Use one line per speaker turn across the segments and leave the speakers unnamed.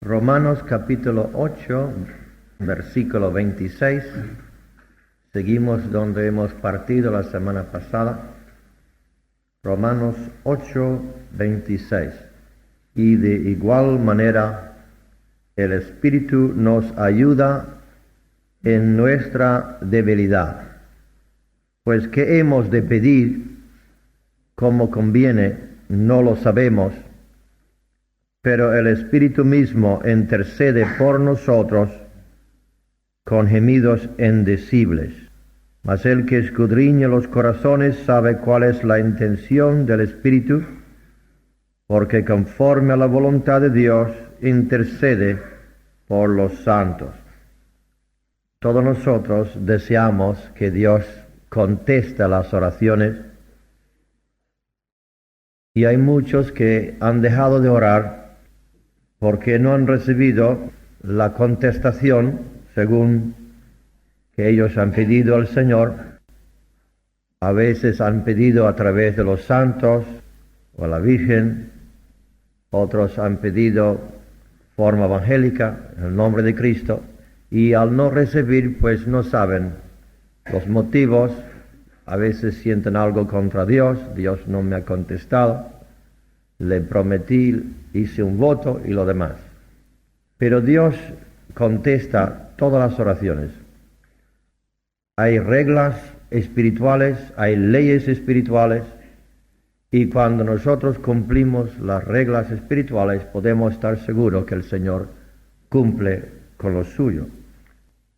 Romanos capítulo 8, versículo 26. Seguimos donde hemos partido la semana pasada. Romanos 8, 26. Y de igual manera el Espíritu nos ayuda en nuestra debilidad. Pues ¿qué hemos de pedir como conviene? No lo sabemos. Pero el Espíritu mismo intercede por nosotros con gemidos indecibles. Mas el que escudriña los corazones sabe cuál es la intención del Espíritu, porque conforme a la voluntad de Dios intercede por los santos. Todos nosotros deseamos que Dios conteste las oraciones, y hay muchos que han dejado de orar porque no han recibido la contestación según que ellos han pedido al Señor. A veces han pedido a través de los santos o a la Virgen, otros han pedido forma evangélica, en el nombre de Cristo, y al no recibir, pues no saben los motivos. A veces sienten algo contra Dios, Dios no me ha contestado, le prometí, hice un voto y lo demás. Pero Dios contesta todas las oraciones. Hay reglas espirituales, hay leyes espirituales, y cuando nosotros cumplimos las reglas espirituales podemos estar seguros que el Señor cumple con lo suyo.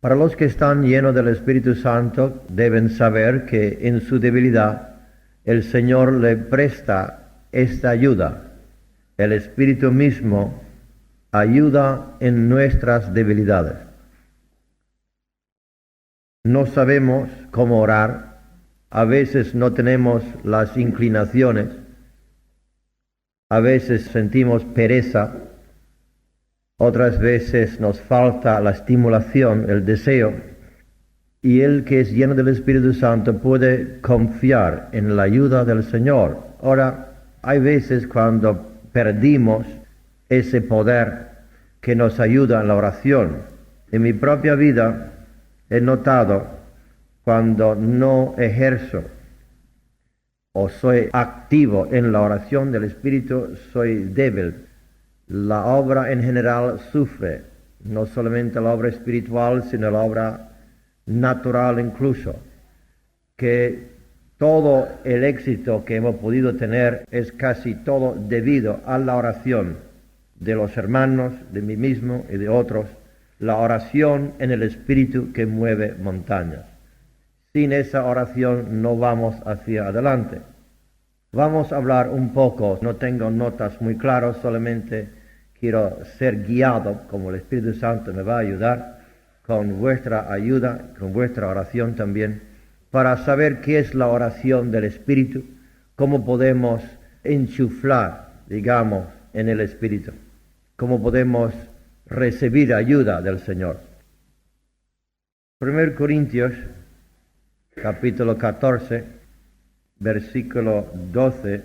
Para los que están llenos del Espíritu Santo deben saber que en su debilidad el Señor le presta esta ayuda. El Espíritu mismo ayuda en nuestras debilidades. No sabemos cómo orar, a veces no tenemos las inclinaciones, a veces sentimos pereza, otras veces nos falta la estimulación, el deseo, y el que es lleno del Espíritu Santo puede confiar en la ayuda del Señor. Ahora, hay veces cuando perdimos ese poder que nos ayuda en la oración. En mi propia vida he notado cuando no ejerzo o soy activo en la oración del Espíritu, soy débil. La obra en general sufre, no solamente la obra espiritual, sino la obra natural incluso, que todo el éxito que hemos podido tener es casi todo debido a la oración de los hermanos, de mí mismo y de otros, la oración en el Espíritu que mueve montañas. Sin esa oración no vamos hacia adelante. Vamos a hablar un poco, no tengo notas muy claras, solamente quiero ser guiado, como el Espíritu Santo me va a ayudar, con vuestra ayuda, con vuestra oración también, para saber qué es la oración del Espíritu, cómo podemos enchuflar, digamos, en el Espíritu, cómo podemos recibir ayuda del Señor. 1 Corintios, capítulo 14, versículo 12.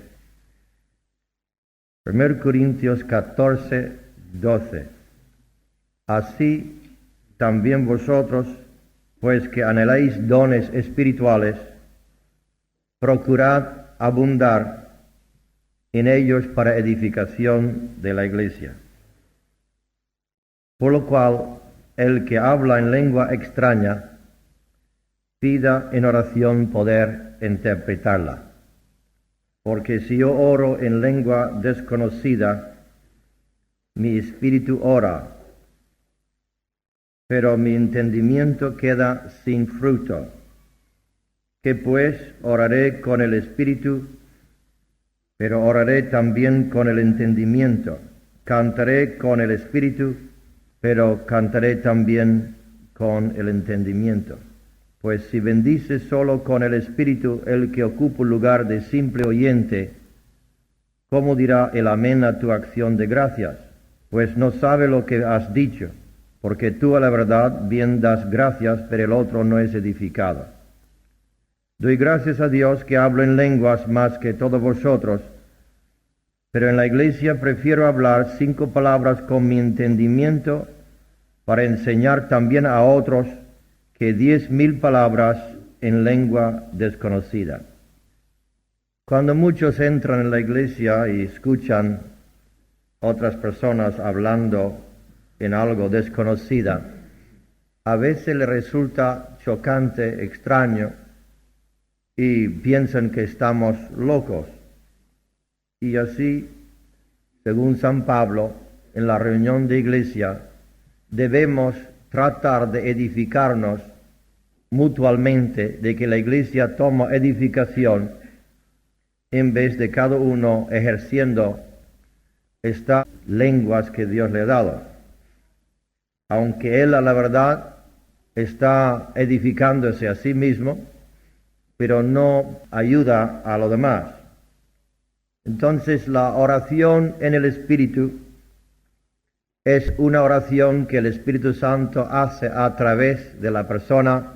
1 Corintios 14, 12. Así también vosotros, pues que anheláis dones espirituales, procurad abundar en ellos para edificación de la iglesia. Por lo cual, el que habla en lengua extraña, pida en oración poder interpretarla. Porque si yo oro en lengua desconocida, mi espíritu ora, pero mi entendimiento queda sin fruto. Que pues oraré con el espíritu, pero oraré también con el entendimiento. Cantaré con el espíritu, pero cantaré también con el entendimiento. Pues si bendice solo con el espíritu el que ocupa el lugar de simple oyente, ¿cómo dirá el amén a tu acción de gracias? Pues no sabe lo que has dicho. Porque tú a la verdad bien das gracias, pero el otro no es edificado. Doy gracias a Dios que hablo en lenguas más que todos vosotros, pero en la iglesia prefiero hablar 5 palabras con mi entendimiento para enseñar también a otros que 10.000 palabras en lengua desconocida. Cuando muchos entran en la iglesia y escuchan otras personas hablando en algo desconocida, a veces les resulta chocante, extraño, y piensan que estamos locos. Y así, según San Pablo, en la reunión de iglesia, debemos tratar de edificarnos mutuamente, de que la iglesia toma edificación en vez de cada uno ejerciendo estas lenguas que Dios le ha dado. Aunque él, a la verdad, está edificándose a sí mismo, pero no ayuda a los demás. Entonces, la oración en el Espíritu es una oración que el Espíritu Santo hace a través de la persona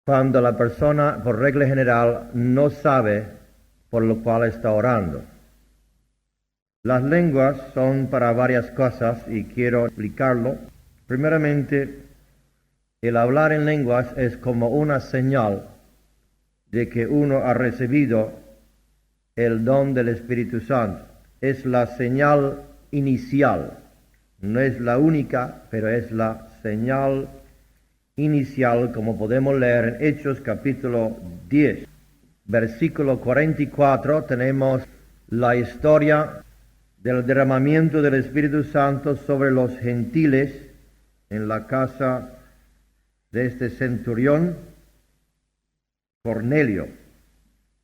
cuando la persona, por regla general, no sabe por lo cual está orando. Las lenguas son para varias cosas y quiero explicarlo. Primeramente, el hablar en lenguas es como una señal de que uno ha recibido el don del Espíritu Santo. Es la señal inicial. No es la única, pero es la señal inicial, como podemos leer en Hechos capítulo 10. Versículo 44, tenemos la historia del derramamiento del Espíritu Santo sobre los gentiles en la casa de este centurión Cornelio.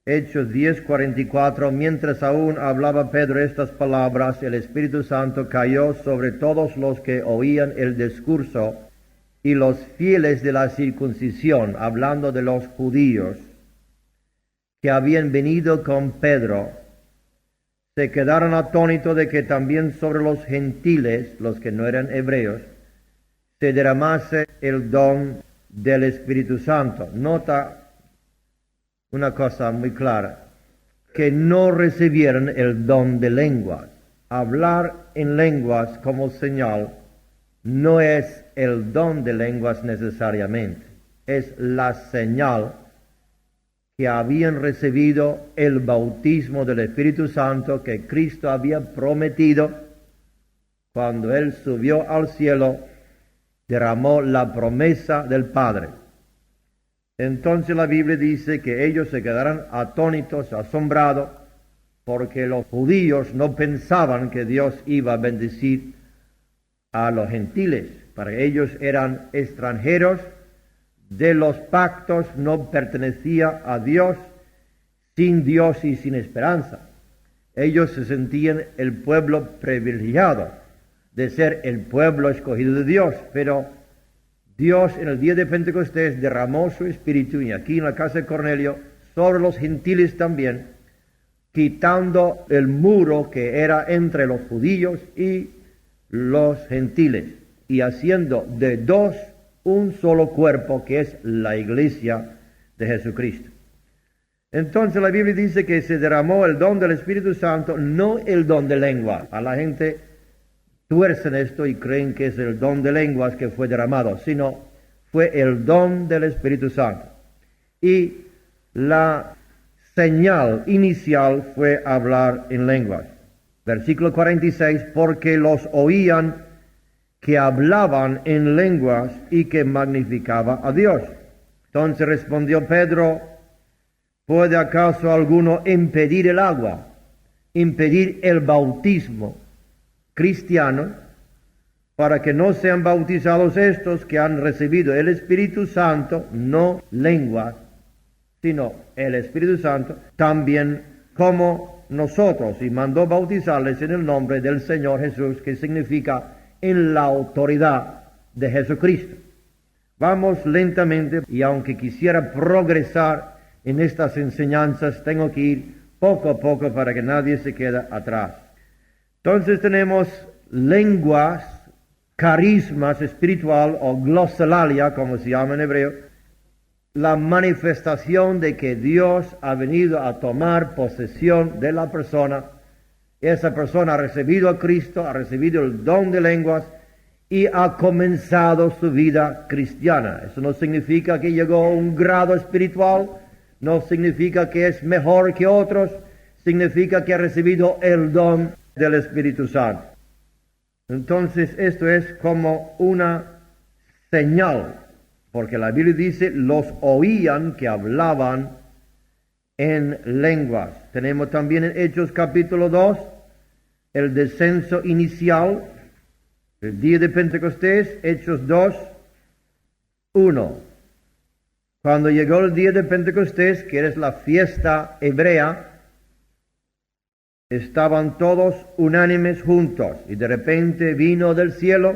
Hechos 10:44, mientras aún hablaba Pedro estas palabras, el Espíritu Santo cayó sobre todos los que oían el discurso, y los fieles de la circuncisión, hablando de los judíos que habían venido con Pedro, se quedaron atónitos de que también sobre los gentiles, los que no eran hebreos, se derramase el don del Espíritu Santo. Nota una cosa muy clara, que no recibieron el don de lenguas. Hablar en lenguas como señal no es el don de lenguas necesariamente, es la señal que habían recibido el bautismo del Espíritu Santo que Cristo había prometido cuando Él subió al cielo, derramó la promesa del Padre. Entonces la Biblia dice que ellos se quedaron atónitos, asombrados, porque los judíos no pensaban que Dios iba a bendecir a los gentiles. Para ellos eran extranjeros de los pactos, no pertenecía a Dios, sin Dios y sin esperanza. Ellos se sentían el pueblo privilegiado de ser el pueblo escogido de Dios, pero Dios en el día de Pentecostés derramó su Espíritu, y aquí en la casa de Cornelio, sobre los gentiles también, quitando el muro que era entre los judíos y los gentiles, y haciendo de dos un solo cuerpo, que es la iglesia de Jesucristo. Entonces la Biblia dice que se derramó el don del Espíritu Santo, no el don de lengua. A la gente tuercen esto y creen que es el don de lenguas que fue derramado, sino fue el don del Espíritu Santo. Y la señal inicial fue hablar en lenguas. Versículo 46, porque los oían que hablaban en lenguas y que magnificaba a Dios. Entonces respondió Pedro, ¿puede acaso alguno impedir el agua, impedir el bautismo cristiano, para que no sean bautizados estos que han recibido el Espíritu Santo, no lenguas, sino el Espíritu Santo, también como nosotros? Y mandó bautizarles en el nombre del Señor Jesús, que significa en la autoridad de Jesucristo. Vamos lentamente, y aunque quisiera progresar en estas enseñanzas, tengo que ir poco a poco para que nadie se quede atrás. Entonces tenemos lenguas, carismas espiritual o glosolalia, como se llama en hebreo, la manifestación de que Dios ha venido a tomar posesión de la persona Esa persona ha recibido a Cristo, ha recibido el don de lenguas y ha comenzado su vida cristiana. Eso no significa que llegó a un grado espiritual, no significa que es mejor que otros, significa que ha recibido el don del Espíritu Santo. Entonces esto es como una señal, porque la Biblia dice, los oían que hablaban en lenguas. Tenemos también en Hechos capítulo 2, el descenso inicial, el día de Pentecostés, Hechos 2, 1. Cuando llegó el día de Pentecostés, que es la fiesta hebrea, estaban todos unánimes juntos, y de repente vino del cielo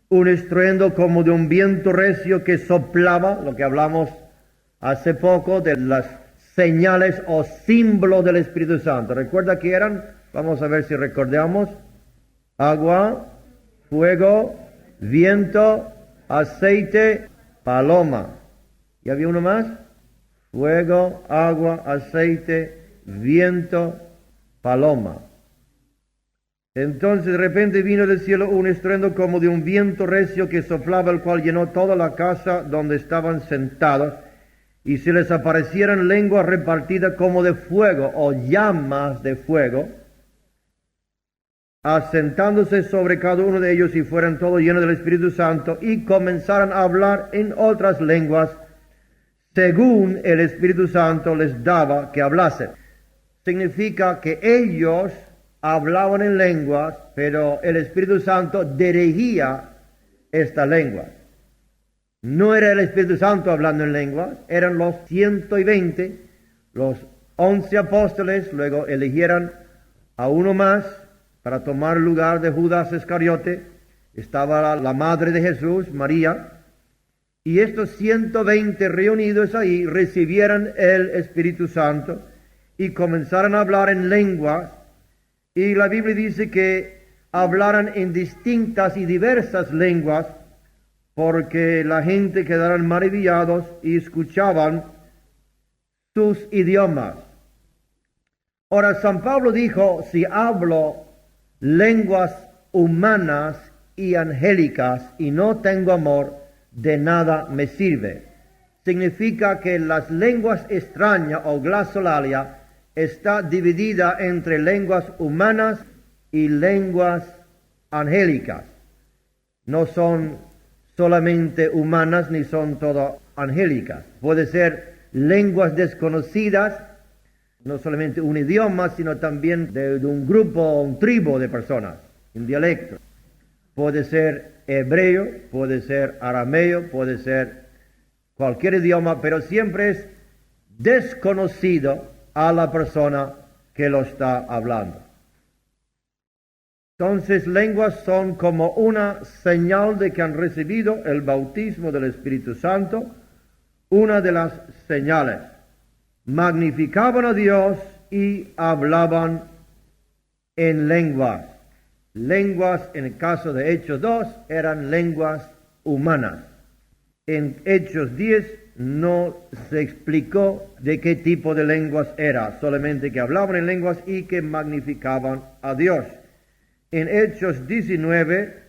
un estruendo como de un viento recio que soplaba, lo que hablamos hace poco de las señales o símbolos del Espíritu Santo. ¿Recuerda que eran? Vamos a ver si recordamos. Agua, fuego, viento, aceite, paloma. ¿Y había uno más? Fuego, agua, aceite, viento, paloma. Entonces de repente vino del cielo un estruendo como de un viento recio que soplaba, el cual llenó toda la casa donde estaban sentados, y se les aparecieron lenguas repartidas como de fuego o llamas de fuego, asentándose sobre cada uno de ellos, y fueron todos llenos del Espíritu Santo, y comenzaron a hablar en otras lenguas, según el Espíritu Santo les daba que hablasen. Significa que ellos hablaban en lenguas, pero el Espíritu Santo dirigía esta lengua. No era el Espíritu Santo hablando en lenguas, eran los 120, los 11 apóstoles, luego eligieron a uno más para tomar el lugar de Judas Iscariote. Estaba la madre de Jesús, María, y estos 120 reunidos ahí recibieron el Espíritu Santo y comenzaron a hablar en lenguas, y la Biblia dice que hablaran en distintas y diversas lenguas, porque la gente quedaron maravillados y escuchaban sus idiomas. Ahora, San Pablo dijo, si hablo lenguas humanas y angélicas y no tengo amor, de nada me sirve. Significa que las lenguas extrañas o glasolalia está dividida entre lenguas humanas y lenguas angélicas. No son solamente humanas ni son todas angélicas. Puede ser lenguas desconocidas, no solamente un idioma, sino también de un grupo o un tribu de personas, un dialecto. Puede ser hebreo, puede ser arameo, puede ser cualquier idioma, pero siempre es desconocido a la persona que lo está hablando. Entonces, lenguas son como una señal de que han recibido el bautismo del Espíritu Santo, una de las señales. Magnificaban a Dios y hablaban en lenguas. Lenguas, en el caso de Hechos 2, eran lenguas humanas. En Hechos 10 no se explicó de qué tipo de lenguas era, solamente que hablaban en lenguas y que magnificaban a Dios. En Hechos 19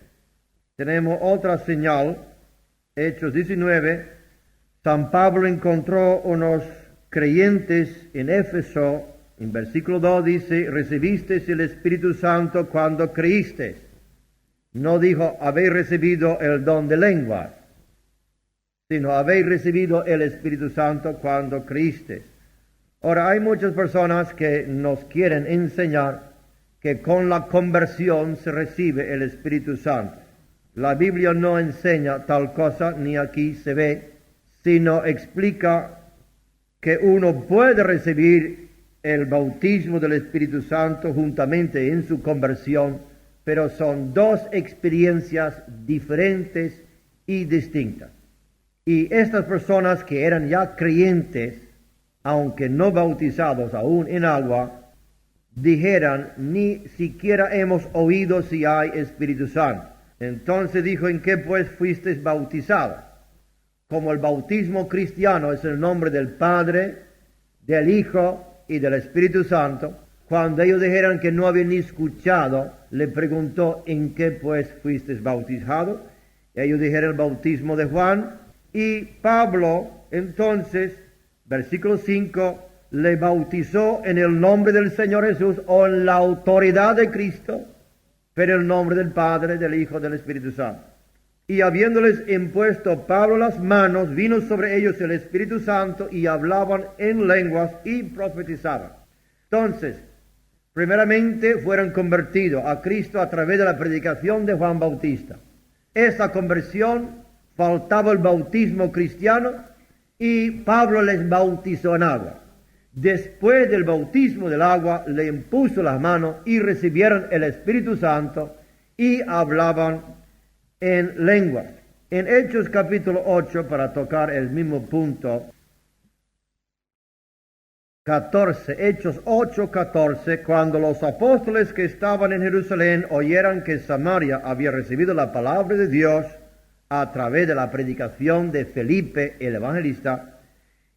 tenemos otra señal. Hechos 19, San Pablo encontró unos creyentes en Éfeso. En versículo 2 dice, recibisteis el Espíritu Santo cuando creísteis. No dijo, habéis recibido el don de lenguas, sino habéis recibido el Espíritu Santo cuando creísteis. Ahora, hay muchas personas que nos quieren enseñar que con la conversión se recibe el Espíritu Santo. La Biblia no enseña tal cosa, ni aquí se ve, sino explica que uno puede recibir el bautismo del Espíritu Santo juntamente en su conversión, pero son dos experiencias diferentes y distintas. Y estas personas que eran ya creyentes, aunque no bautizados aún en agua, dijeran, ni siquiera hemos oído si hay Espíritu Santo. Entonces dijo, ¿en qué pues fuisteis bautizados? Como el bautismo cristiano es el nombre del Padre, del Hijo y del Espíritu Santo, Cuando ellos dijeron que no habían ni escuchado, le preguntó, ¿en qué pues fuisteis bautizados? Ellos dijeron el bautismo de Juan. Y Pablo, entonces, versículo 5, le bautizó en el nombre del Señor Jesús o en la autoridad de Cristo, pero en el nombre del Padre, del Hijo, del Espíritu Santo. Y habiéndoles impuesto Pablo las manos, vino sobre ellos el Espíritu Santo y hablaban en lenguas y profetizaban. Entonces, primeramente fueron convertidos a Cristo a través de la predicación de Juan Bautista. Esa conversión, faltaba el bautismo cristiano y Pablo les bautizó en agua. Después del bautismo del agua, le impuso las manos y recibieron el Espíritu Santo y hablaban en lenguas. En Hechos capítulo 8, para tocar el mismo punto, 14, Hechos 8, 14, cuando los apóstoles que estaban en Jerusalén oyeran que Samaria había recibido la palabra de Dios a través de la predicación de Felipe el evangelista,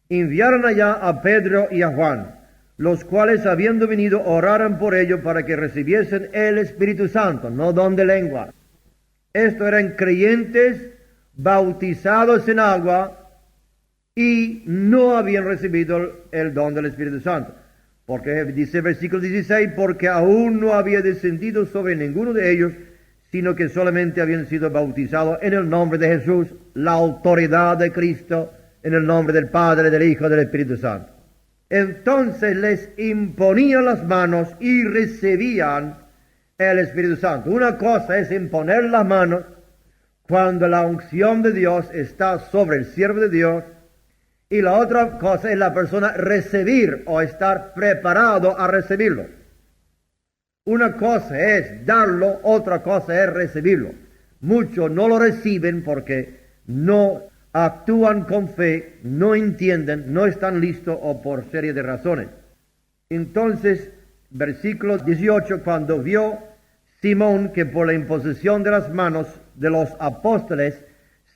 enviaron allá a Pedro y a Juan, los cuales habiendo venido oraron por ellos para que recibiesen el Espíritu Santo, no don de lengua. Estos eran creyentes bautizados en agua y no habían recibido el don del Espíritu Santo. Porque dice el versículo 16, porque aún no había descendido sobre ninguno de ellos, sino que solamente habían sido bautizados en el nombre de Jesús, la autoridad de Cristo, en el nombre del Padre, del Hijo y del Espíritu Santo. Entonces les imponían las manos y recibían el Espíritu Santo. Una cosa es imponer las manos cuando la unción de Dios está sobre el siervo de Dios, y la otra cosa es la persona recibir o estar preparado a recibirlo. Una cosa es darlo, otra cosa es recibirlo. Muchos no lo reciben porque no actúan con fe, no entienden, no están listos o por serie de razones. Entonces, versículo 18, cuando vio Simón que por la imposición de las manos de los apóstoles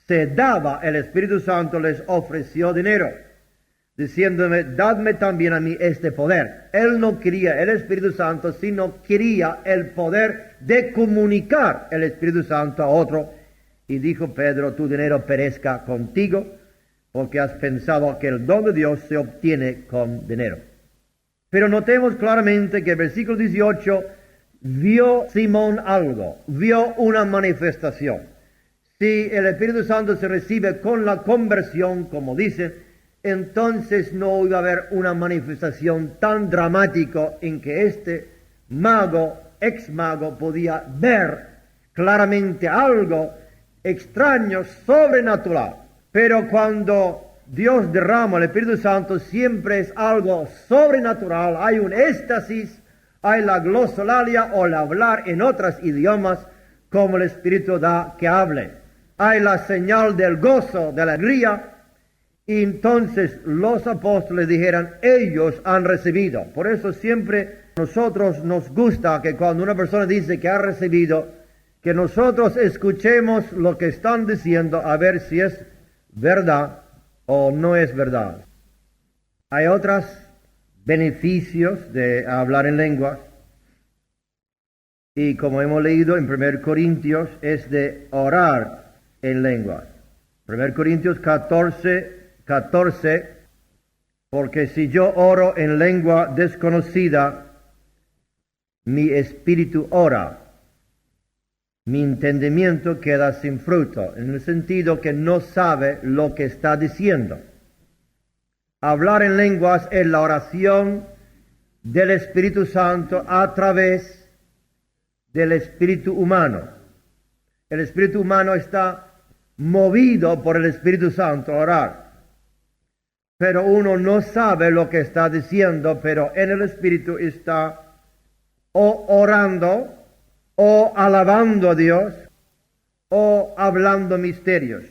se daba el Espíritu Santo, les ofreció dinero, diciéndome, dadme también a mí este poder. Él no quería el Espíritu Santo, sino quería el poder de comunicar el Espíritu Santo a otro. Y dijo Pedro, tu dinero perezca contigo, porque has pensado que el don de Dios se obtiene con dinero. Pero notemos claramente que el versículo 18, vio Simón algo, vio una manifestación. Si el Espíritu Santo se recibe con la conversión, como dice, entonces no iba a haber una manifestación tan dramática en que este mago, ex mago, podía ver claramente algo extraño, sobrenatural. Pero cuando Dios derrama el Espíritu Santo, siempre es algo sobrenatural. Hay un éxtasis, hay la glosolalia o el hablar en otros idiomas, como el Espíritu da que hable. Hay la señal del gozo, de la alegría. Y entonces los apóstoles dijeron, ellos han recibido. Por eso siempre nosotros nos gusta que cuando una persona dice que ha recibido, que nosotros escuchemos lo que están diciendo a ver si es verdad o no es verdad. Hay otros beneficios de hablar en lenguas. Y como hemos leído en 1 Corintios, es de orar en lenguas. 1 Corintios 14, porque si yo oro en lengua desconocida, mi espíritu ora, mi entendimiento queda sin fruto, en el sentido que no sabe lo que está diciendo. Hablar en lenguas es la oración del Espíritu Santo a través del espíritu humano. El espíritu humano está movido por el Espíritu Santo a orar. Pero uno no sabe lo que está diciendo, pero en el Espíritu está o orando, o alabando a Dios, o hablando misterios.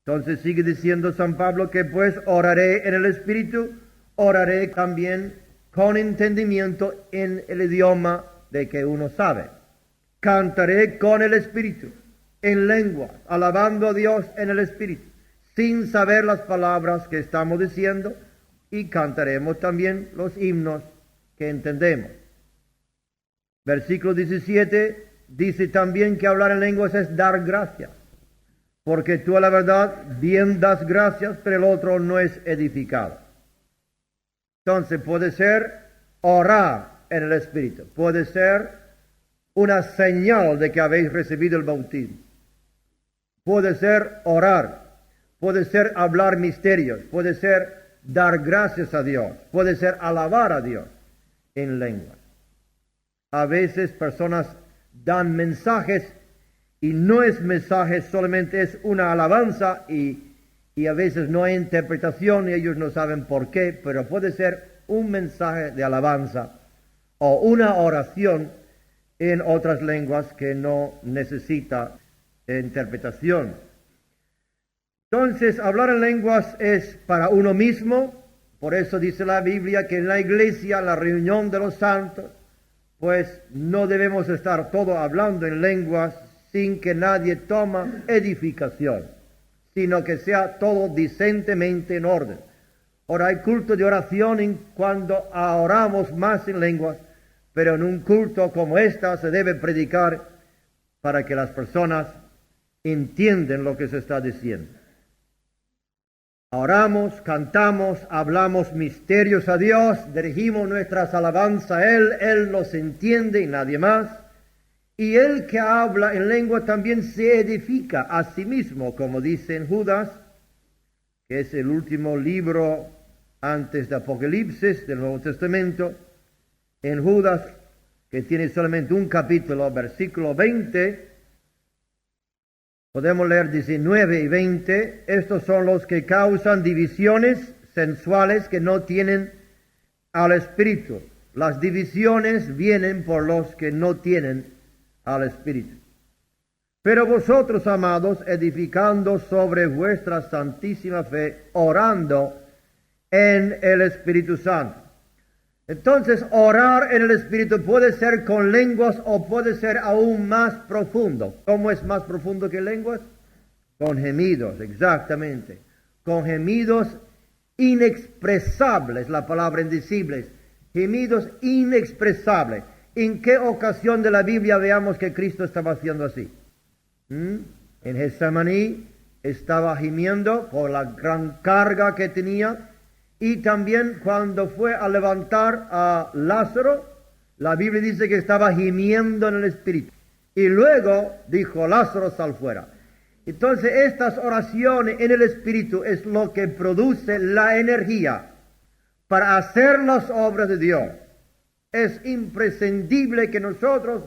Entonces sigue diciendo San Pablo que pues oraré en el Espíritu, oraré también con entendimiento en el idioma de que uno sabe. Cantaré con el Espíritu, en lengua, alabando a Dios en el Espíritu, sin saber las palabras que estamos diciendo, y cantaremos también los himnos que entendemos. Versículo 17 dice también que hablar en lenguas es dar gracias, porque tú a la verdad bien das gracias, pero el otro no es edificado. Entonces puede ser orar en el Espíritu, puede ser una señal de que habéis recibido el bautismo, puede ser orar, puede ser hablar misterios, puede ser dar gracias a Dios, puede ser alabar a Dios en lenguas. A veces personas dan mensajes y no es mensaje, solamente es una alabanza y a veces no hay interpretación y ellos no saben por qué, pero puede ser un mensaje de alabanza o una oración en otras lenguas que no necesita interpretación. Entonces, hablar en lenguas es para uno mismo, por eso dice la Biblia que en la iglesia, la reunión de los santos, pues no debemos estar todos hablando en lenguas sin que nadie tome edificación, sino que sea todo decentemente en orden. Ahora hay culto de oración cuando oramos más en lenguas, pero en un culto como esta se debe predicar para que las personas entiendan lo que se está diciendo. Oramos, cantamos, hablamos misterios a Dios, dirigimos nuestras alabanzas a Él nos entiende y nadie más. Y el que habla en lengua también se edifica a sí mismo, como dice en Judas, que es el último libro antes de Apocalipsis del Nuevo Testamento. En Judas, que tiene solamente un capítulo, versículo 20, podemos leer 19 y 20. Estos son los que causan divisiones sensuales que no tienen al Espíritu. Las divisiones vienen por los que no tienen al Espíritu. Pero vosotros, amados, edificando sobre vuestra santísima fe, orando en el Espíritu Santo. Entonces, orar en el Espíritu puede ser con lenguas o puede ser aún más profundo. ¿Cómo es más profundo que lenguas? Con gemidos, exactamente. Con gemidos inexpresables, la palabra indecibles. Gemidos inexpresables. ¿En qué ocasión de la Biblia veamos que Cristo estaba haciendo así? En Getsemaní estaba gimiendo por la gran carga que tenía. Y también cuando fue a levantar a Lázaro, la Biblia dice que estaba gimiendo en el Espíritu. Y luego dijo, Lázaro, sal fuera. Entonces estas oraciones en el Espíritu es lo que produce la energía para hacer las obras de Dios. Es imprescindible que nosotros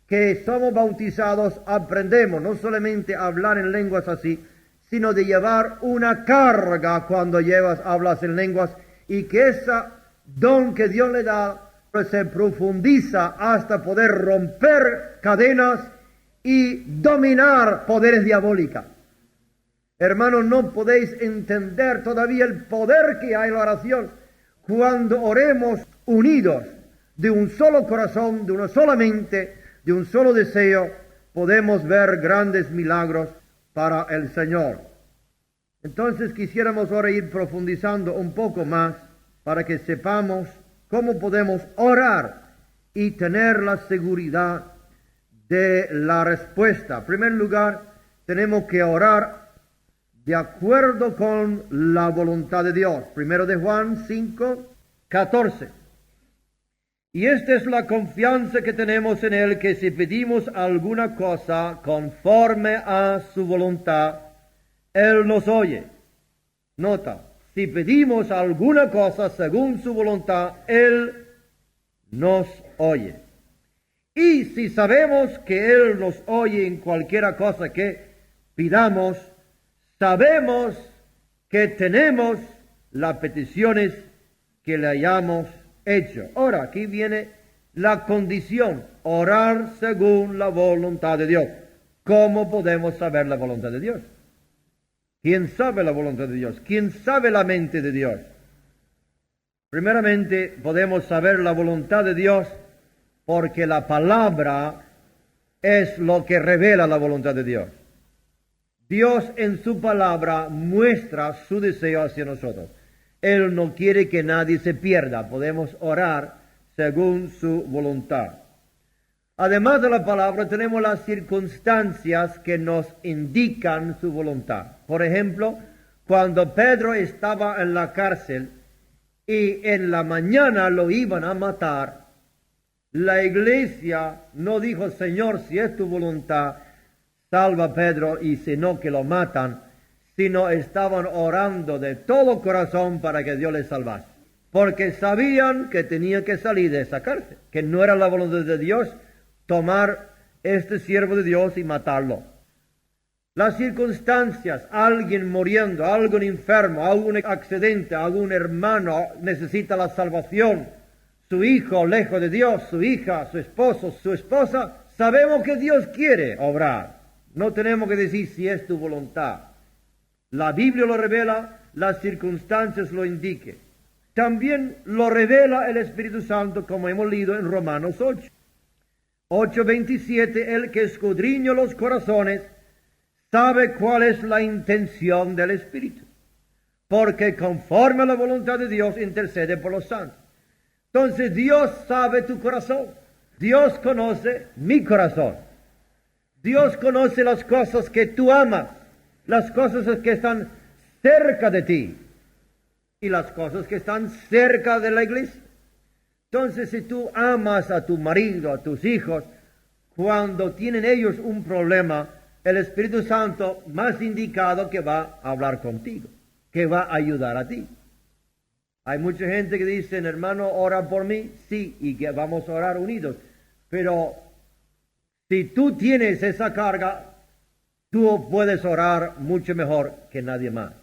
que somos bautizados aprendemos no solamente a hablar en lenguas así, sino de llevar una carga cuando hablas en lenguas y que ese don que Dios le da pues, se profundiza hasta poder romper cadenas y dominar poderes diabólicos. Hermanos, no podéis entender todavía el poder que hay en la oración cuando oremos unidos de un solo corazón, de una sola mente, de un solo deseo, podemos ver grandes milagros para el Señor. Entonces quisiéramos ahora ir profundizando un poco más para que sepamos cómo podemos orar y tener la seguridad de la respuesta. En primer lugar, tenemos que orar de acuerdo con la voluntad de Dios. Primero de Juan 5:14. Y esta es la confianza que tenemos en Él, que si pedimos alguna cosa conforme a su voluntad, Él nos oye. Nota, si pedimos alguna cosa según su voluntad, Él nos oye. Y si sabemos que Él nos oye en cualquier cosa que pidamos, sabemos que tenemos las peticiones que le hayamos hecho. Ahora, aquí viene la condición, orar según la voluntad de Dios. ¿Cómo podemos saber la voluntad de Dios? ¿Quién sabe la voluntad de Dios? ¿Quién sabe la mente de Dios? Primeramente, podemos saber la voluntad de Dios porque la palabra es lo que revela la voluntad de Dios. Dios en su palabra muestra su deseo hacia nosotros. Él no quiere que nadie se pierda. Podemos orar según su voluntad. Además de la palabra, tenemos las circunstancias que nos indican su voluntad. Por ejemplo, cuando Pedro estaba en la cárcel y en la mañana lo iban a matar, la iglesia no dijo, Señor, si es tu voluntad, salva a Pedro, y si no, que lo matan, sino estaban orando de todo corazón para que Dios le salvase. Porque sabían que tenía que salir de esa cárcel, que no era la voluntad de Dios tomar este siervo de Dios y matarlo. Las circunstancias, alguien muriendo, algún enfermo, algún accidente, algún hermano necesita la salvación, su hijo lejos de Dios, su hija, su esposo, su esposa, sabemos que Dios quiere obrar. No tenemos que decir si es tu voluntad. La Biblia lo revela, las circunstancias lo indiquen. También lo revela el Espíritu Santo, como hemos leído en Romanos 8. 8:27, el que escudriña los corazones sabe cuál es la intención del Espíritu, porque conforme a la voluntad de Dios intercede por los santos. Entonces Dios sabe tu corazón, Dios conoce mi corazón, Dios conoce las cosas que tú amas, las cosas que están cerca de ti y las cosas que están cerca de la iglesia. Entonces, si tú amas a tu marido, a tus hijos, cuando tienen ellos un problema, el Espíritu Santo más indicado que va a hablar contigo, que va a ayudar a ti. Hay mucha gente que dice, hermano, ora por mí, sí, y que vamos a orar unidos. Pero si tú tienes esa carga, tú puedes orar mucho mejor que nadie más.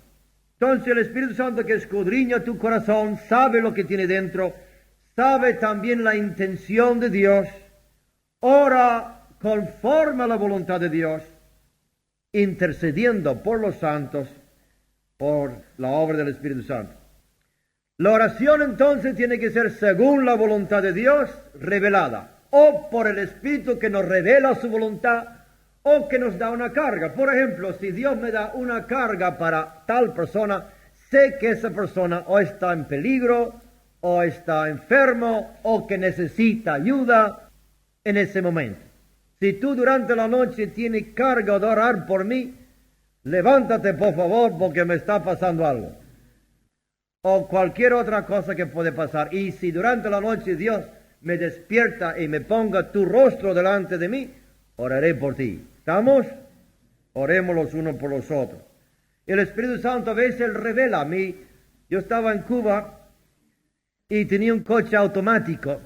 Entonces el Espíritu Santo que escudriña tu corazón, sabe lo que tiene dentro, sabe también la intención de Dios, ora conforme a la voluntad de Dios, intercediendo por los santos, por la obra del Espíritu Santo. La oración entonces tiene que ser según la voluntad de Dios revelada, o por el Espíritu que nos revela su voluntad, o que nos da una carga. Por ejemplo, si Dios me da una carga para tal persona, sé que esa persona o está en peligro, o está enfermo, o que necesita ayuda en ese momento. Si tú durante la noche tienes carga de orar por mí, levántate por favor porque me está pasando algo. O cualquier otra cosa que puede pasar. Y si durante la noche Dios me despierta y me ponga tu rostro delante de mí, oraré por ti. ¿Estamos? Oremos los unos por los otros. El Espíritu Santo a veces revela a mí. Yo estaba en Cuba y tenía un coche automático.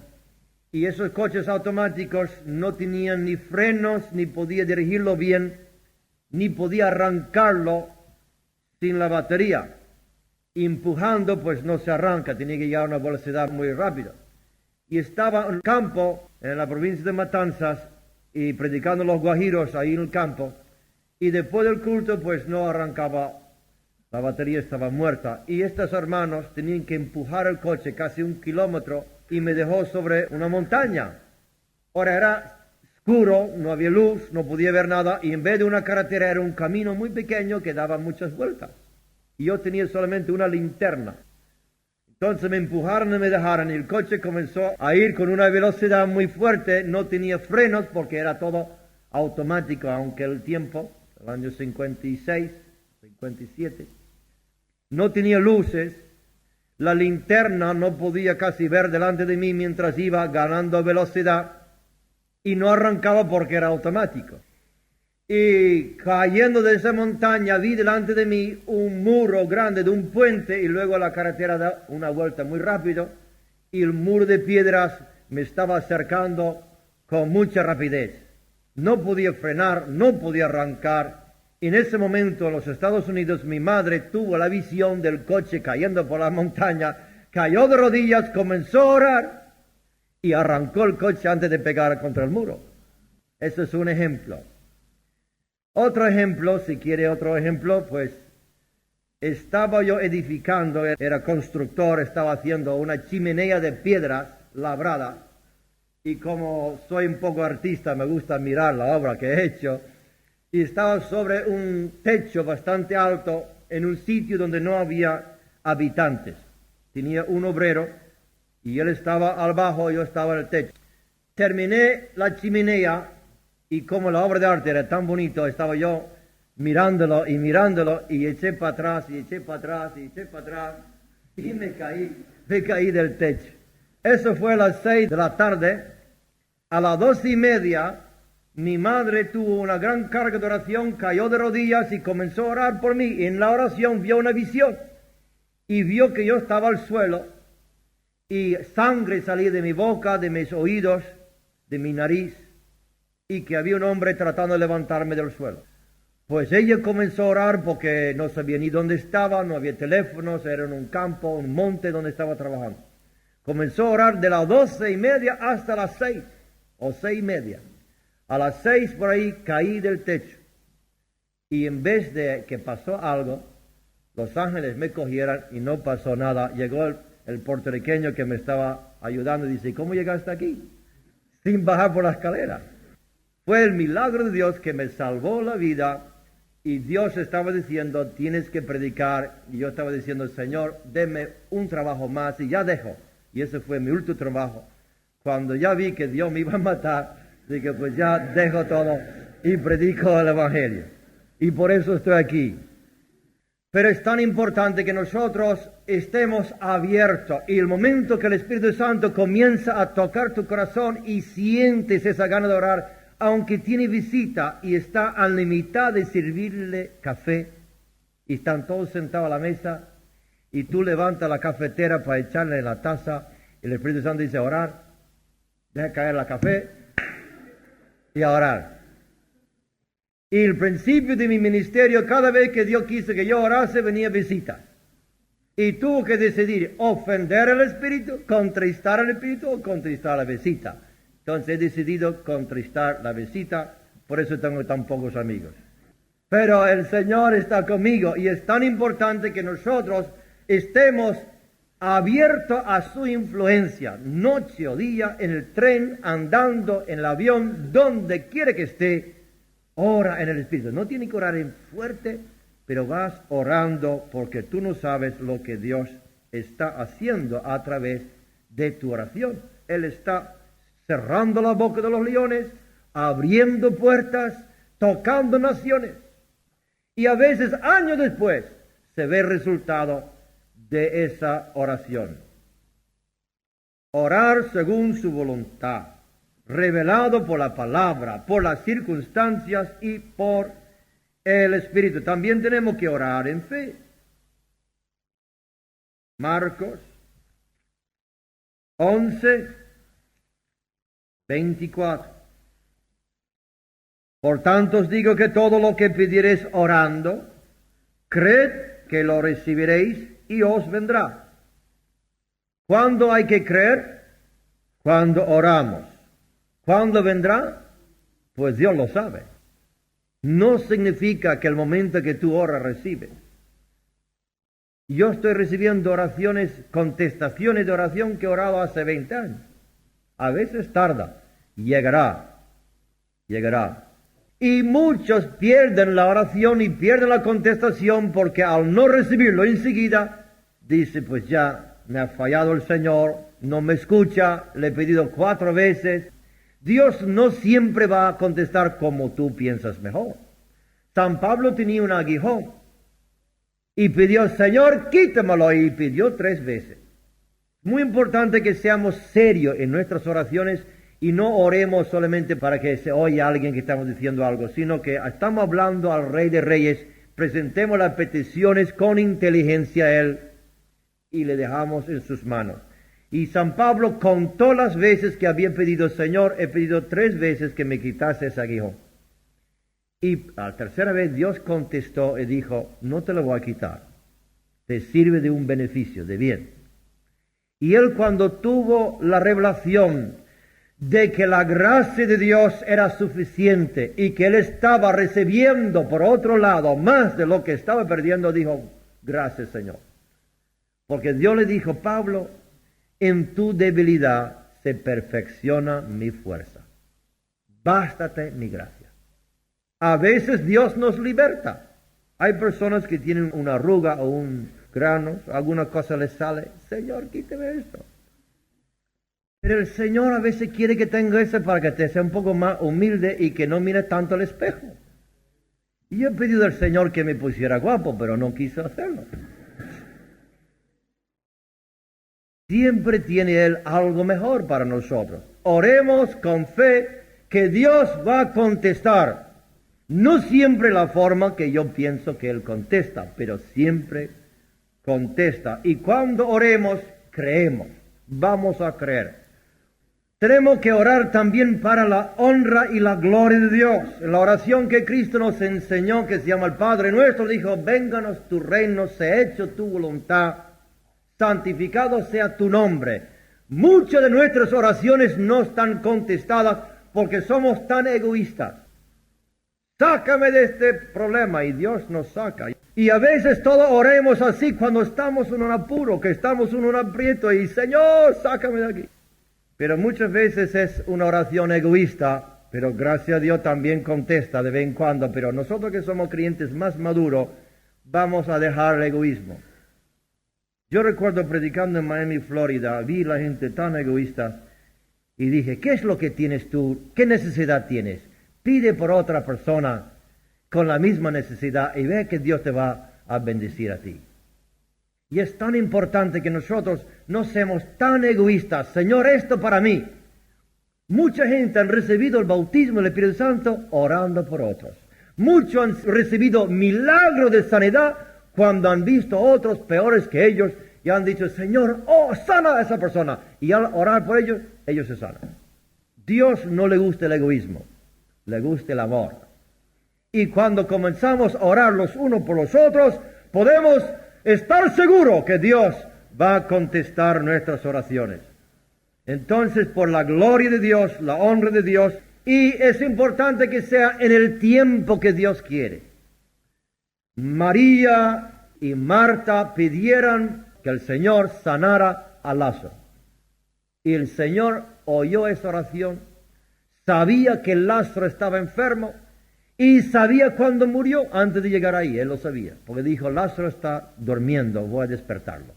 Y esos coches automáticos no tenían ni frenos, ni podía dirigirlo bien, ni podía arrancarlo sin la batería. Empujando, pues no se arranca, tenía que llegar a una velocidad muy rápida. Y estaba en el campo, en la provincia de Matanzas, y predicando los guajiros ahí en el campo. Y después del culto, pues no arrancaba, la batería estaba muerta. Y estos hermanos tenían que empujar el coche casi 1 kilómetro y me dejó sobre una montaña. Ahora era oscuro, no había luz, no podía ver nada, y en vez de una carretera era un camino muy pequeño que daba muchas vueltas. Y yo tenía solamente una linterna. Entonces me empujaron y me dejaron, y el coche comenzó a ir con una velocidad muy fuerte, no tenía frenos porque era todo automático, aunque el tiempo, el año 56, 57, no tenía luces. La linterna no podía casi ver delante de mí mientras iba ganando velocidad y no arrancaba porque era automático. Y cayendo de esa montaña vi delante de mí un muro grande de un puente y luego la carretera da una vuelta muy rápido y el muro de piedras me estaba acercando con mucha rapidez. No podía frenar, no podía arrancar. Y en ese momento en los Estados Unidos mi madre tuvo la visión del coche cayendo por la montaña, cayó de rodillas, comenzó a orar y arrancó el coche antes de pegar contra el muro. Ese es un ejemplo. Otro ejemplo, si quiere otro ejemplo, pues estaba yo edificando, era constructor, estaba haciendo una chimenea de piedras labradas y como soy un poco artista me gusta mirar la obra que he hecho. Y estaba sobre un techo bastante alto en un sitio donde no había habitantes. Tenía un obrero y él estaba abajo, yo estaba en el techo. Terminé la chimenea y como la obra de arte era tan bonito, estaba yo mirándolo y eché para atrás y eché para atrás y eché para atrás y me caí del techo. Eso fue a las 6 de la tarde. A las 2:30 mi madre tuvo una gran carga de oración, cayó de rodillas y comenzó a orar por mí. Y en la oración vio una visión y vio que yo estaba al suelo y sangre salía de mi boca, de mis oídos, de mi nariz, y que había un hombre tratando de levantarme del suelo. Pues ella comenzó a orar porque no sabía ni dónde estaba, no había teléfonos, era en un campo, un monte donde estaba trabajando. Comenzó a orar de las 12:30 hasta las 6 o 6:30. A las 6 por ahí caí del techo. Y en vez de que pasó algo, los ángeles me cogieran y no pasó nada. Llegó el puertorriqueño que me estaba ayudando y dice, ¿cómo llegaste aquí? Sin bajar por la escalera. Fue el milagro de Dios que me salvó la vida. Y Dios estaba diciendo, tienes que predicar. Y yo estaba diciendo, Señor, deme un trabajo más y ya dejo. Y ese fue mi último trabajo. Cuando ya vi que Dios me iba a matar, dije, pues ya dejo todo y predico el Evangelio. Y por eso estoy aquí. Pero es tan importante que nosotros estemos abiertos. Y el momento que el Espíritu Santo comienza a tocar tu corazón y sientes esa gana de orar, aunque tiene visita y está a la mitad de servirle café, y están todos sentados a la mesa, y tú levantas la cafetera para echarle en la taza, y el Espíritu Santo dice, orar, deja caer la café, y a orar. Y el principio de mi ministerio, cada vez que Dios quiso que yo orase, venía visita. Y tuvo que decidir, ofender al Espíritu, contristar al Espíritu, o contristar a la visita. Entonces he decidido contristar la visita, por eso tengo tan pocos amigos. Pero el Señor está conmigo y es tan importante que nosotros estemos abiertos a su influencia, noche o día, en el tren, andando, en el avión, donde quiera que esté, ora en el Espíritu. No tiene que orar en fuerte, pero vas orando porque tú no sabes lo que Dios está haciendo a través de tu oración. Él está cerrando la boca de los leones, abriendo puertas, tocando naciones. Y a veces, años después, se ve el resultado de esa oración. Orar según su voluntad, revelado por la palabra, por las circunstancias y por el Espíritu. También tenemos que orar en fe. Marcos 11:24. Por tanto os digo que todo lo que pidiereis orando, creed que lo recibiréis y os vendrá. ¿Cuándo hay que creer? Cuando oramos. ¿Cuándo vendrá? Pues Dios lo sabe. No significa que el momento que tú oras recibes. Yo estoy recibiendo oraciones, contestaciones de oración que he orado hace 20 años. A veces tarda. Llegará. Y muchos pierden la oración y pierden la contestación porque al no recibirlo enseguida, dice, pues ya me ha fallado el Señor, no me escucha, le he pedido 4 veces. Dios no siempre va a contestar como tú piensas mejor. San Pablo tenía un aguijón y pidió, Señor, quítamelo, y pidió 3 veces. Muy importante que seamos serios en nuestras oraciones y no oremos solamente para que se oiga alguien que estamos diciendo algo, sino que estamos hablando al Rey de Reyes, presentemos las peticiones con inteligencia a Él y le dejamos en sus manos. Y San Pablo contó las veces que había pedido, Señor, he pedido 3 veces que me quitase ese aguijón. Y a la tercera vez Dios contestó y dijo, no te lo voy a quitar, te sirve de un beneficio, de bien. Y él cuando tuvo la revelación de que la gracia de Dios era suficiente y que él estaba recibiendo por otro lado más de lo que estaba perdiendo, dijo, gracias Señor. Porque Dios le dijo, Pablo, en tu debilidad se perfecciona mi fuerza. Bástate mi gracia. A veces Dios nos liberta. Hay personas que tienen una arruga o un grano, alguna cosa les sale. Señor, quíteme esto. Pero el Señor a veces quiere que tenga eso para que te sea un poco más humilde y que no mire tanto al espejo. Y yo he pedido al Señor que me pusiera guapo, pero no quiso hacerlo. Siempre tiene Él algo mejor para nosotros. Oremos con fe que Dios va a contestar. No siempre la forma que yo pienso que Él contesta, pero siempre contesta. Y cuando oremos, creemos. Vamos a creer. Tenemos que orar también para la honra y la gloria de Dios. En la oración que Cristo nos enseñó, que se llama el Padre Nuestro, dijo, vénganos tu reino, sea hecho tu voluntad, santificado sea tu nombre. Muchas de nuestras oraciones no están contestadas porque somos tan egoístas. Sácame de este problema y Dios nos saca. Y a veces todos oremos así cuando estamos en un apuro, que estamos en un aprieto y Señor, sácame de aquí. Pero muchas veces es una oración egoísta, pero gracias a Dios también contesta de vez en cuando. Pero nosotros que somos creyentes más maduros, vamos a dejar el egoísmo. Yo recuerdo predicando en Miami, Florida, vi la gente tan egoísta y dije, ¿qué es lo que tienes tú? ¿Qué necesidad tienes? Pide por otra persona con la misma necesidad y ve que Dios te va a bendecir a ti. Y es tan importante que nosotros no seamos tan egoístas. Señor, esto para mí. Mucha gente han recibido el bautismo del Espíritu Santo orando por otros. Muchos han recibido milagros de sanidad cuando han visto otros peores que ellos y han dicho, Señor, oh, sana a esa persona. Y al orar por ellos, ellos se sanan. Dios no le gusta el egoísmo, le gusta el amor. Y cuando comenzamos a orar los unos por los otros, podemos estar seguros que Dios va a contestar nuestras oraciones. Entonces, por la gloria de Dios, la honra de Dios, y es importante que sea en el tiempo que Dios quiere. María y Marta pidieron que el Señor sanara a Lázaro. Y el Señor oyó esa oración, sabía que Lázaro estaba enfermo, y sabía cuándo murió antes de llegar ahí, él lo sabía, porque dijo, Lázaro está durmiendo, voy a despertarlo.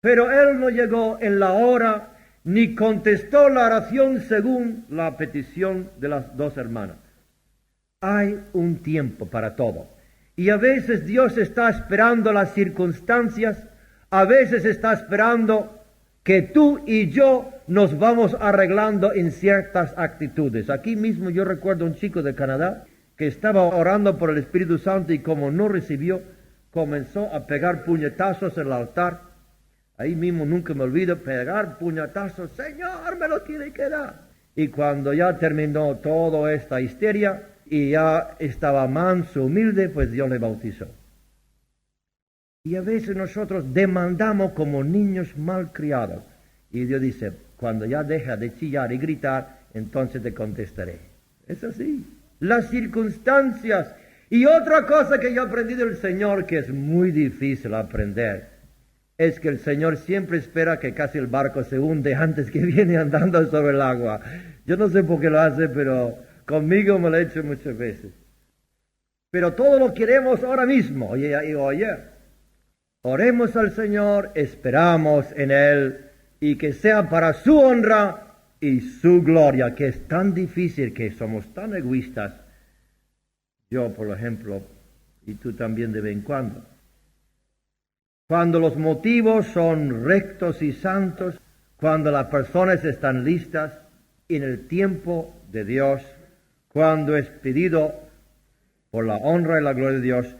Pero él no llegó en la hora, ni contestó la oración según la petición de las dos hermanas. Hay un tiempo para todo. Y a veces Dios está esperando las circunstancias, a veces está esperando que tú y yo nos vamos arreglando en ciertas actitudes. Aquí mismo yo recuerdo un chico de Canadá que estaba orando por el Espíritu Santo y como no recibió, comenzó a pegar puñetazos en el altar. Ahí mismo nunca me olvido, pegar puñetazos, Señor, me lo tiene que dar. Y cuando ya terminó toda esta histeria y ya estaba manso, humilde, pues Dios le bautizó. Y a veces nosotros demandamos como niños malcriados. Y Dios dice, cuando ya deja de chillar y gritar, entonces te contestaré. Es así. Las circunstancias. Y otra cosa que yo he aprendido del Señor, que es muy difícil aprender, es que el Señor siempre espera que casi el barco se hunde antes que viene andando sobre el agua. Yo no sé por qué lo hace, pero conmigo me lo he hecho muchas veces. Pero todo lo queremos ahora mismo. Oye. Oremos al Señor, esperamos en Él y que sea para su honra y su gloria, que es tan difícil, que somos tan egoístas. Yo, por ejemplo, y tú también de vez en cuando. Cuando los motivos son rectos y santos, cuando las personas están listas en el tiempo de Dios, cuando es pedido por la honra y la gloria de Dios.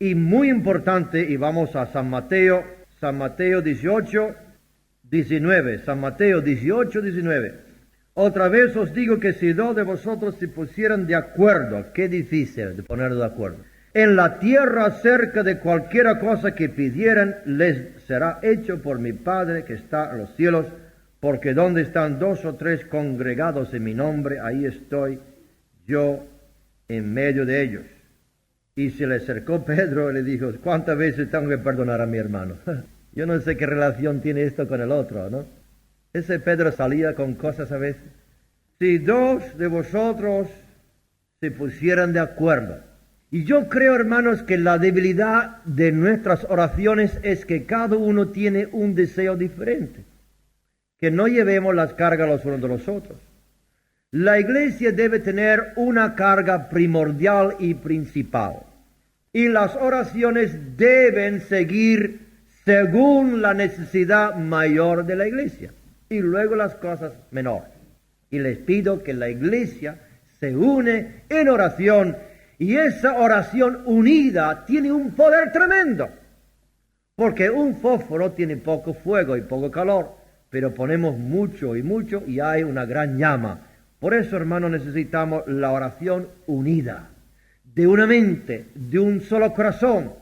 Y muy importante, y vamos a San Mateo 18, 19. San Mateo 18, 19. Otra vez os digo que si dos de vosotros se pusieran de acuerdo, qué difícil de poner de acuerdo, en la tierra acerca de cualquiera cosa que pidieran, les será hecho por mi Padre que está en los cielos, porque donde están dos o tres congregados en mi nombre, ahí estoy yo en medio de ellos. Y se le acercó Pedro y le dijo, ¿cuántas veces tengo que perdonar a mi hermano? Yo no sé qué relación tiene esto con el otro, ¿no? Ese Pedro salía con cosas a veces. Si dos de vosotros se pusieran de acuerdo. Y yo creo, hermanos, que la debilidad de nuestras oraciones es que cada uno tiene un deseo diferente. que no llevemos las cargas los unos de los otros. La iglesia debe tener una carga primordial y principal. Y las oraciones deben seguir según la necesidad mayor de la iglesia. Y luego las cosas menores. Y les pido que la iglesia se une en oración. Y esa oración unida tiene un poder tremendo. Porque un fósforo tiene poco fuego y poco calor. Pero ponemos mucho y mucho y hay una gran llama. Por eso, hermanos, necesitamos la oración unida, de una mente, de un solo corazón.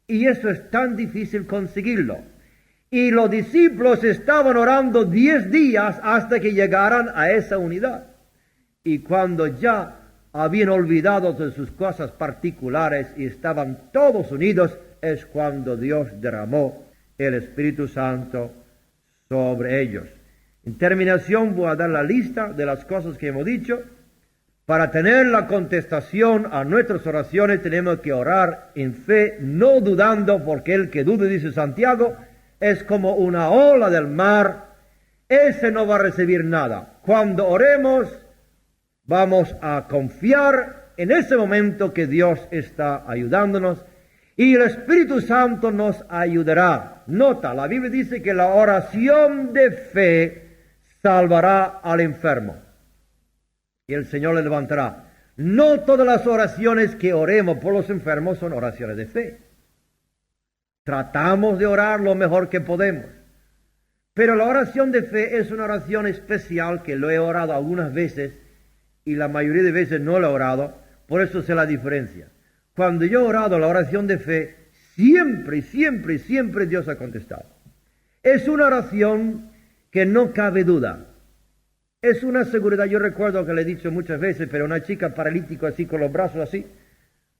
Y eso es tan difícil conseguirlo. Y los discípulos estaban orando 10 días hasta que llegaran a esa unidad. Y cuando ya habían olvidado de sus cosas particulares y estaban todos unidos, es cuando Dios derramó el Espíritu Santo sobre ellos. En terminación voy a dar la lista de las cosas que hemos dicho. Para tener la contestación a nuestras oraciones tenemos que orar en fe, no dudando, porque el que dude, dice Santiago, es como una ola del mar. Ese no va a recibir nada. Cuando oremos, vamos a confiar en ese momento que Dios está ayudándonos y el Espíritu Santo nos ayudará. Nota, la Biblia dice que la oración de fe salvará al enfermo y el Señor le levantará. No todas las oraciones que oremos por los enfermos son oraciones de fe. Tratamos de orar lo mejor que podemos, pero la oración de fe es una oración especial que lo he orado algunas veces y la mayoría de veces no lo he orado. Por eso sé la diferencia. Cuando yo he orado la oración de fe, siempre Dios ha contestado. Es una oración que no cabe duda. Es una seguridad. Yo recuerdo que le he dicho muchas veces, pero una chica paralítica así con los brazos así,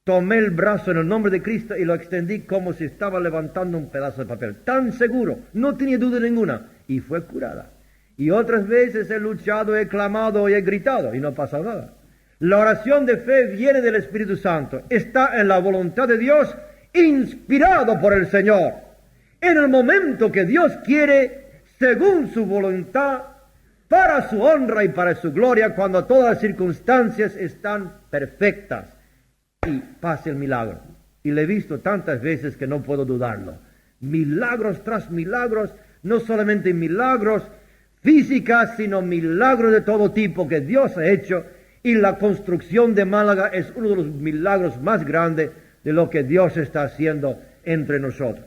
tomé el brazo en el nombre de Cristo y lo extendí como si estaba levantando un pedazo de papel. Tan seguro, no tenía duda ninguna. Y fue curada. Y otras veces he luchado, he clamado y he gritado y no ha pasado nada. La oración de fe viene del Espíritu Santo. Está en la voluntad de Dios, inspirado por el Señor. En el momento que Dios quiere, según su voluntad, para su honra y para su gloria, cuando todas las circunstancias están perfectas. Y pasa el milagro. Y le he visto tantas veces que no puedo dudarlo. Milagros tras milagros, no solamente milagros físicas, sino milagros de todo tipo que Dios ha hecho. Y la construcción de Málaga es uno de los milagros más grandes de lo que Dios está haciendo entre nosotros.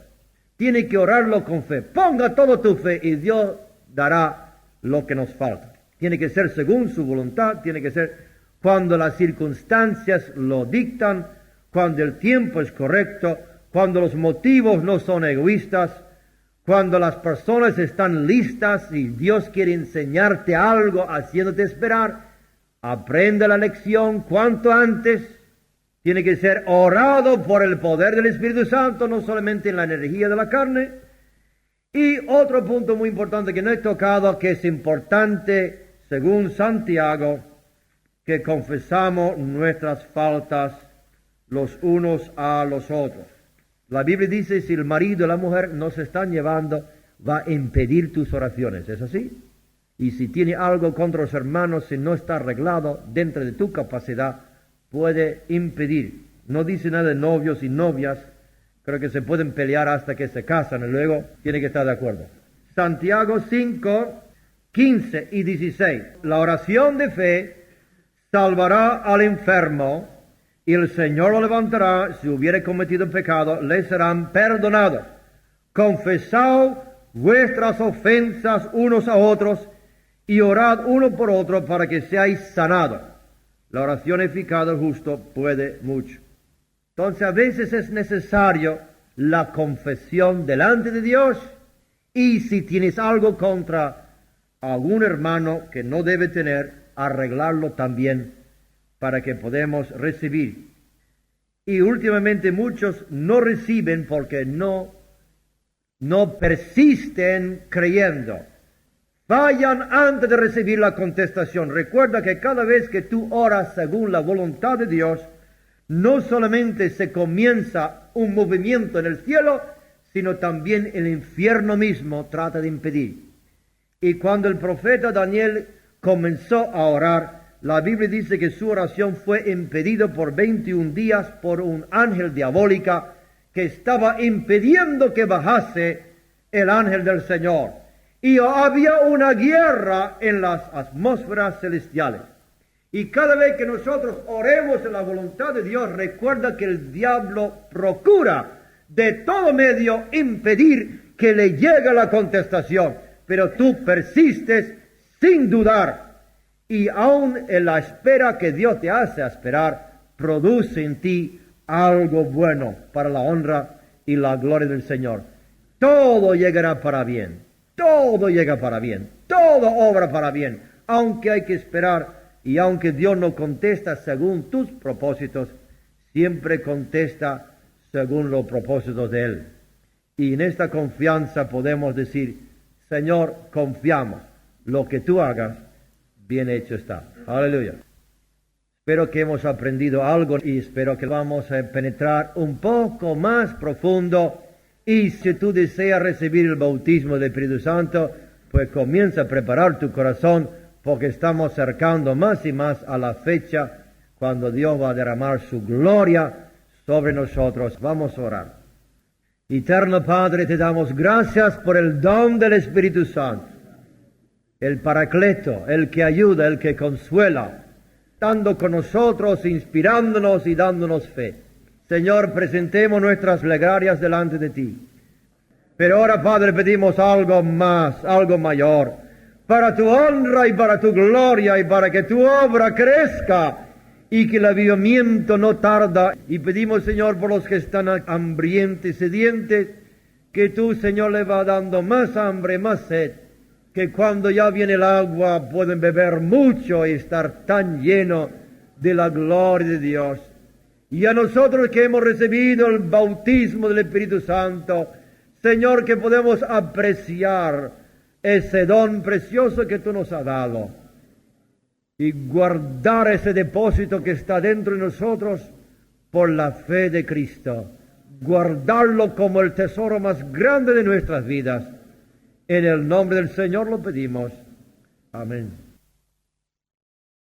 Tiene que orarlo con fe. Ponga toda tu fe y Dios dará lo que nos falta. Tiene que ser según su voluntad, tiene que ser cuando las circunstancias lo dictan, cuando el tiempo es correcto, cuando los motivos no son egoístas, cuando las personas están listas y Dios quiere enseñarte algo haciéndote esperar. Aprende la lección cuanto antes. Tiene que ser orado por el poder del Espíritu Santo, no solamente en la energía de la carne. Y otro punto muy importante que no he tocado, que es importante, según Santiago, que confesamos nuestras faltas los unos a los otros. La Biblia dice, si el marido y la mujer no se están llevando, va a impedir tus oraciones. ¿Es así? Y si tiene algo contra los hermanos, si no está arreglado dentro de tu capacidad, puede impedir. No dice nada de novios y novias. Creo que se pueden pelear hasta que se casan y luego tiene que estar de acuerdo. Santiago 5, 15 y 16. La oración de fe salvará al enfermo y el Señor lo levantará. Si hubiere cometido pecado, le serán perdonados. Confesad vuestras ofensas unos a otros y orad uno por otro para que seáis sanados. La oración eficaz del justo puede mucho. Entonces a veces es necesario la confesión delante de Dios, y si tienes algo contra algún hermano que no debe tener, arreglarlo también para que podamos recibir. Y últimamente muchos no reciben porque no persisten creyendo. Fallan antes de recibir la contestación. Recuerda que cada vez que tú oras según la voluntad de Dios, no solamente se comienza un movimiento en el cielo, sino también el infierno mismo trata de impedir. Y cuando el profeta Daniel comenzó a orar, la Biblia dice que su oración fue impedida por 21 días por un ángel diabólica que estaba impidiendo que bajase el ángel del Señor. Y había una guerra en las atmósferas celestiales. Y cada vez que nosotros oremos en la voluntad de Dios, recuerda que el diablo procura de todo medio impedir que le llegue la contestación. Pero tú persistes sin dudar. Y aun en la espera que Dios te hace esperar, produce en ti algo bueno para la honra y la gloria del Señor. Todo llegará para bien. Todo llega para bien. Todo obra para bien. Aunque hay que esperar y aunque Dios no contesta según tus propósitos, siempre contesta según los propósitos de Él. Y en esta confianza podemos decir, Señor, confiamos. Lo que tú hagas, bien hecho está. Aleluya. Espero que hemos aprendido algo y espero que vamos a penetrar un poco más profundo. Y si tú deseas recibir el bautismo del Espíritu Santo, pues comienza a preparar tu corazón porque estamos acercando más y más a la fecha cuando Dios va a derramar su gloria sobre nosotros. Vamos a orar. Eterno Padre, te damos gracias por el don del Espíritu Santo, el Paracleto, el que ayuda, el que consuela, estando con nosotros, inspirándonos y dándonos fe. Señor, presentemos nuestras plegarias delante de ti. Pero ahora, Padre, pedimos algo más, algo mayor, para tu honra y para tu gloria y para que tu obra crezca y que el avivamiento no tarda. Y pedimos, Señor, por los que están hambrientos y sedientes, que tú, Señor, le va dando más hambre, más sed, que cuando ya viene el agua pueden beber mucho y estar tan llenos de la gloria de Dios. Y a nosotros que hemos recibido el bautismo del Espíritu Santo, Señor, que podemos apreciar ese don precioso que tú nos has dado y guardar ese depósito que está dentro de nosotros por la fe de Cristo. Guardarlo como el tesoro más grande de nuestras vidas. En el nombre del Señor lo pedimos. Amén.